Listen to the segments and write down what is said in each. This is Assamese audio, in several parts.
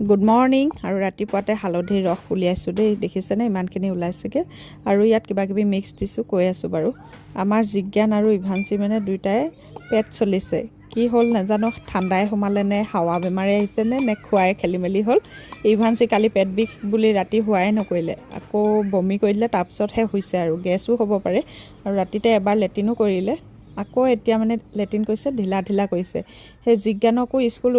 গুড মৰ্ণিং আৰু ৰাতিপুৱাতে হালধিৰ ৰস উলিয়াইছোঁ দেই, দেখিছেনে ইমানখিনি ওলাইছেগৈ। আৰু ইয়াত কিবা কিবি মিক্স দিছোঁ, কৈ আছোঁ বাৰু। আমাৰ জিজ্ঞান আৰু ইভান্সি মানে দুয়োটাই পেট চলিছে। কি হ'ল নাজানো, ঠাণ্ডাই সোমালে নে হাৱা বেমাৰে আহিছে নে খোৱাই খেলি মেলি হ'ল। ইভান্সি কালি পেট বিষ বুলি ৰাতি হোৱাই নকৰিলে, আকৌ বমি কৰি দিলে, তাৰপিছতহে হৈছে আৰু গেছো হ'ব পাৰে। আৰু ৰাতিতে এবাৰ লেট্ৰিনো কৰিলে, আকৌ এতিয়া মানে লেট্ৰিন কৰিছে, ঢিলা কৰিছে। সেই জিজ্ঞানকো স্কুল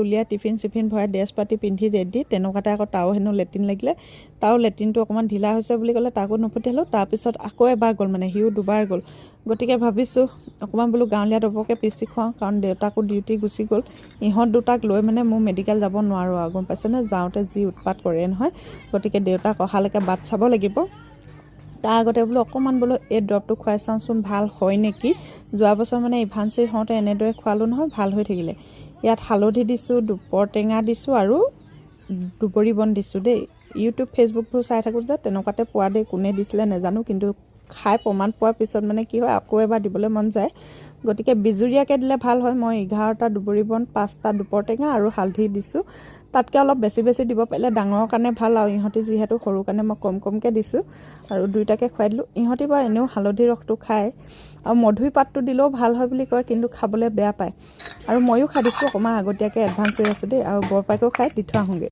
উলিয়াই টিফিন চিফিন ভৰাই ড্ৰেছ পাতি পিন্ধি ৰেডি, তেনেকুৱাতে আকৌ তাও হেনো লেট্ৰিন লাগিলে। তাও লেট্ৰিনটো অকণমান ঢিলা হৈছে বুলি ক'লে, তাকো নপঠিয়ালোঁ। তাৰপিছত আকৌ এবাৰ গ'ল, মানে সিও দুবাৰ গ'ল। গতিকে ভাবিছোঁ অকণমান বোলো গাঁৱলীয়া দৰৱকে পিচি খুৱাওঁ, কাৰণ দেউতাকো ডিউটি গুচি গ'ল। ইহঁত দুটাক লৈ মানে মোৰ মেডিকেল যাব নোৱাৰোঁ আৰু, গম পাইছেনে, যাওঁতে যি উৎপাত কৰে নহয়। গতিকে দেউতাক অহালৈকে বাট চাব লাগিব। তাৰ আগতে বোলো অকণমান বোলো এই দৰৱটো খুৱাই চাওঁচোন, ভাল হয় নেকি। যোৱা বছৰ মানে ইভান্সিৰ হওঁতে এনেদৰে খোৱালোঁ নহয়, ভাল হৈ থাকিলে। ইয়াত হালধি দিছোঁ, দুপৰ টেঙা দিছোঁ আৰু দুবৰি বন দিছোঁ দেই। ইউটিউব ফেচবুকবোৰ চাই থাকোঁ যে, তেনেকুৱাতে পোৱা দেই, কোনে দিছিলে নাজানো, কিন্তু খাই প্ৰমাণ পোৱাৰ পিছত মানে কি হয়, আকৌ এবাৰ দিবলৈ মন যায়। গতিকে বিজুৰীয়াকৈ দিলে ভাল হয়। মই 11টা দুবৰি বন, 5টা দুপৰ টেঙা আৰু হালধি দিছোঁ। তাতকৈ অলপ বেছি দিব পাৰিলে ডাঙৰৰ কাৰণে ভাল, আৰু ইহঁতি যিহেতু সৰু কাৰণে মই কমকৈ দিছোঁ আৰু দুইটাকে খুৱাই দিলোঁ। ইহঁতি বাৰু এনেও হালধি ৰসটো খায়, আৰু মধুৰি পাতটো দিলেও ভাল হয় বুলি কয়, কিন্তু খাবলৈ বেয়া পায়। আৰু ময়ো খাই দিছোঁ, অকণমান আগতীয়াকৈ এডভান্স হৈ আছোঁ দেই। আৰু বৰপাইকেও খাই দি থৈ আহোঁগৈ।